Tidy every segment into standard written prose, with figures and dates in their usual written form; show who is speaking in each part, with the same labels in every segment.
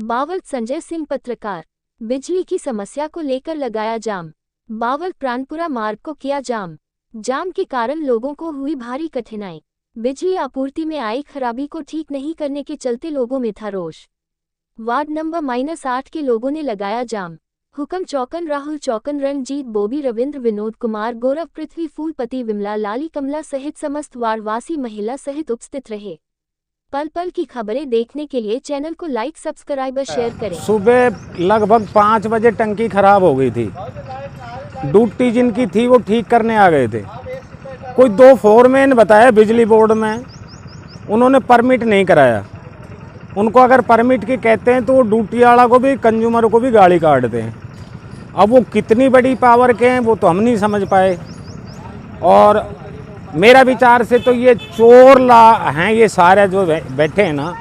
Speaker 1: बावल संजय सिंह पत्रकार। बिजली की समस्या को लेकर लगाया जाम। बावल प्राणपुरा मार्ग को किया जाम। जाम के कारण लोगों को हुई भारी कठिनाई। बिजली आपूर्ति में आई खराबी को ठीक नहीं करने के चलते लोगों में था रोष। वार्ड नंबर -8 के लोगों ने लगाया जाम। हुकम चौकन, राहुल चौकन, रणजीत, बोबी, रविंद्र, विनोद कुमार, गौरव, पृथ्वी, फूलपति, विमला, लाली, कमला सहित समस्त वार्डवासी महिला सहित उपस्थित रहे। पल पल की खबरें देखने के लिए चैनल को लाइक, सब्सक्राइब और शेयर करें।
Speaker 2: सुबह लगभग 5 बजे टंकी खराब हो गई थी। ड्यूटी जिनकी थी वो ठीक करने आ गए थे। कोई 2 फोरमैन बताया बिजली बोर्ड में, उन्होंने परमिट नहीं कराया। उनको अगर परमिट की कहते हैं तो वो ड्यूटी वाला को भी, कंज्यूमर को भी गाली काटते हैं। अब वो कितनी बड़ी पावर के हैं वो तो हम नहीं समझ पाए। और मेरा विचार से तो ये चोर हैं, ये सारे जो बैठे हैं ना,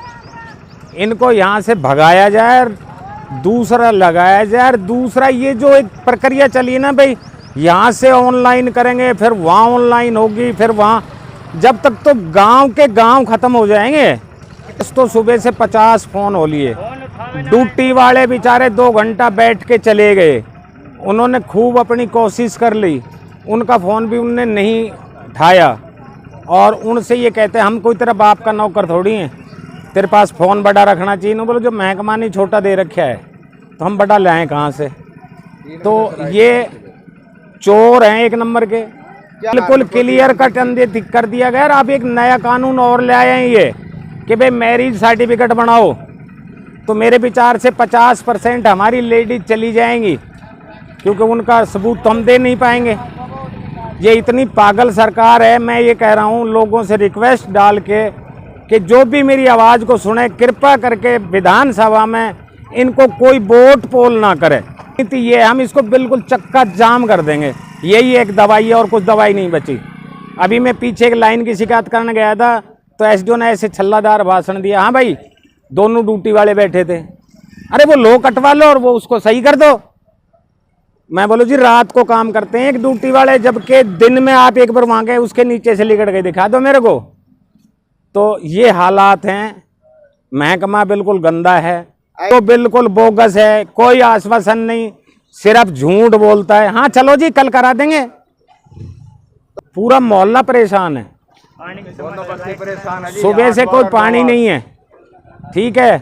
Speaker 2: इनको यहाँ से भगाया जाए और दूसरा लगाया जाए। और दूसरा ये जो एक प्रक्रिया चली ना भाई, यहाँ से ऑनलाइन करेंगे, फिर वहाँ ऑनलाइन होगी, फिर वहाँ, जब तक तो गांव के गांव ख़त्म हो जाएंगे। तो सुबह से 50 फ़ोन हो लिए। ड्यूटी वाले बेचारे 2 घंटा बैठ के चले गए। उन्होंने खूब अपनी कोशिश कर ली, उनका फ़ोन भी उनने नहीं उठाया। और उनसे ये कहते हैं हम कोई तेरा बाप का नौकर थोड़ी हैं, तेरे पास फ़ोन बड़ा रखना चाहिए। बोलो जो महकमा ने छोटा दे रखा है तो हम बड़ा लाएँ कहाँ से। तो ये चोर हैं 1 नंबर के। बिल्कुल क्लियर कट कर दिया गया। और आप एक नया कानून और ले आए हैं ये कि भाई मैरिज सर्टिफिकेट बनाओ। तो मेरे विचार से 50% हमारी लेडीज चली जाएंगी, क्योंकि उनका सबूत तो हम दे नहीं पाएंगे। ये इतनी पागल सरकार है। मैं ये कह रहा हूँ लोगों से रिक्वेस्ट डाल के कि जो भी मेरी आवाज़ को सुने, कृपया करके विधानसभा में इनको कोई वोट पोल ना करे। नीति ये हम इसको बिल्कुल चक्का जाम कर देंगे। यही एक दवाई है और कुछ दवाई नहीं बची। अभी मैं पीछे एक लाइन की शिकायत करने गया था तो एसडीओ ने ऐसे छल्लादार भाषण दिया। हाँ भाई, दोनों ड्यूटी वाले बैठे थे। अरे वो लो कटवा लो और वो उसको सही कर दो। मैं बोलो जी रात को काम करते हैं एक ड्यूटी वाले, जबकि दिन में आप एक बार वहाँ गए उसके नीचे से लिकड़ गए, दिखा दो मेरे को। तो ये हालात हैं। महकमा बिल्कुल गंदा है, तो बिल्कुल बोगस है। कोई आश्वासन नहीं, सिर्फ झूठ बोलता है। हाँ चलो जी कल करा देंगे। पूरा मोहल्ला परेशान है, सुबह से कोई पानी नहीं है। ठीक है,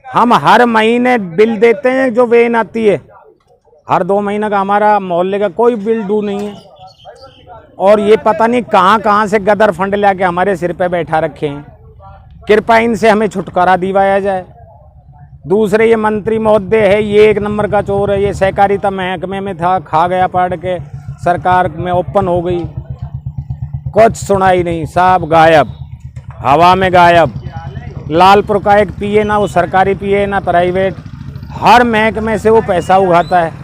Speaker 2: हम हर महीने बिल देते हैं, जो वेन आती है हर 2 महीने का, हमारा मोहल्ले का कोई बिल ड्यू नहीं है। और ये पता नहीं कहाँ से गदर फंड लाके हमारे सिर पे बैठा रखे हैं। कृपया इनसे हमें छुटकारा दिवाया जाए। दूसरे ये मंत्री महोदय है, ये 1 नंबर का चोर है। ये सहकारिता महकमे में था, खा गया पढ़ के, सरकार में ओपन हो गई, कुछ सुनाई नहीं, सब गायब, हवा में गायब। लालपुर का एक पीए, ना वो सरकारी पीए ना प्राइवेट, हर महकमे से वो पैसा उगाता है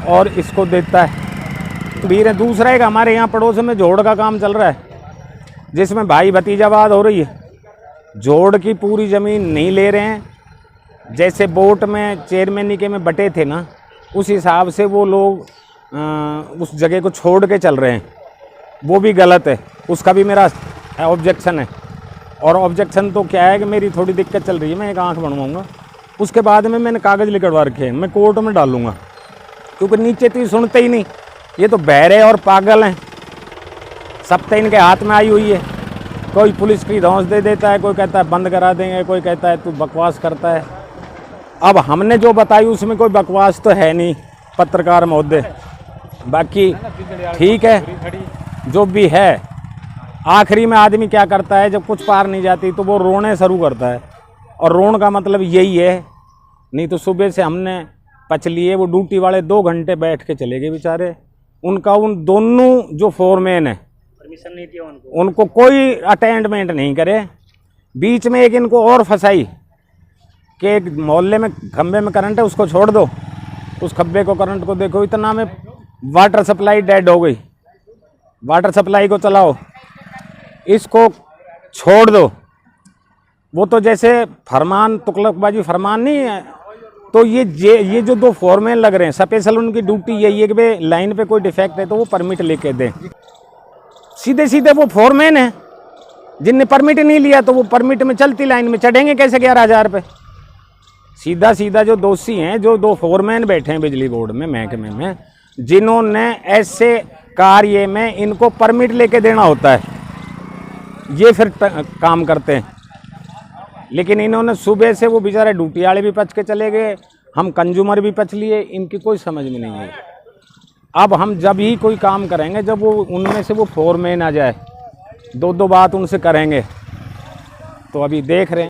Speaker 2: और इसको देता है। वीर है। दूसरा एक हमारे यहाँ पड़ोस में जोड़ का काम चल रहा है, जिसमें भाई भतीजावाद हो रही है। जोड़ की पूरी ज़मीन नहीं ले रहे हैं। जैसे बोट में चेयरमैनी के में बटे थे ना, उस हिसाब से वो लोग उस जगह को छोड़ के चल रहे हैं। वो भी गलत है, उसका भी मेरा ऑब्जेक्शन है। और ऑब्जेक्शन तो क्या है कि मेरी थोड़ी दिक्कत चल रही है, मैं एक आँख बनवाऊँगा, उसके बाद में मैंने कागज़ लिखवा रखे हैं, मैं कोर्ट में डालूँगा। क्योंकि नीचे तो ये सुनते ही नहीं, ये तो बहरे और पागल हैं। सब तो इनके हाथ में आई हुई है। कोई पुलिस की धौंस दे देता है, कोई कहता है बंद करा देंगे, कोई कहता है तू बकवास करता है। अब हमने जो बताई उसमें कोई बकवास तो है नहीं पत्रकार महोदय। बाकी ठीक है, जो भी है। आखिरी में आदमी क्या करता है, जब कुछ पार नहीं जाती तो वो रोने शुरू करता है। और रोने का मतलब यही है। नहीं तो सुबह से हमने पच लिए। वो ड्यूटी वाले 2 घंटे बैठ के चले गए बेचारे। उनका उन दोनों जो फोरमैन है, परमिशन नहीं दिया उनको कोई अटेंडमेंट नहीं करे। बीच में एक इनको और फंसाई कि एक मोहल्ले में खंबे में करंट है, उसको छोड़ दो। उस खंबे को, करंट को देखो, इतना में वाटर सप्लाई डेड हो गई। वाटर सप्लाई को चलाओ, इसको छोड़ दो। वो तो जैसे फरमान, तुगलकबाजी फरमान नहीं है। तो ये जो 2 फोरमैन लग रहे हैं, स्पेशल उनकी ड्यूटी यही है कि भाई लाइन पे कोई डिफेक्ट है तो वो परमिट लेके दें। सीधे सीधे वो फोरमैन है, जिनने परमिट नहीं लिया तो वो परमिट में चलती लाइन में चढ़ेंगे कैसे 11,000 पे। सीधा सीधा जो दोषी हैं, जो 2 फोरमैन बैठे हैं बिजली बोर्ड में, महकमे में, जिन्होंने ऐसे कार्य में इनको परमिट लेके देना होता है, ये फिर काम करते हैं। लेकिन इन्होंने सुबह से, वो बेचारे ड्यूटी वाले भी पच के चले गए, हम कंज्यूमर भी पच लिए, इनकी कोई समझ में नहीं है। अब हम जब ही कोई काम करेंगे, जब वो उनमें से वो फोरमैन आ जाए, 2 बात उनसे करेंगे, तो अभी देख रहे हैं।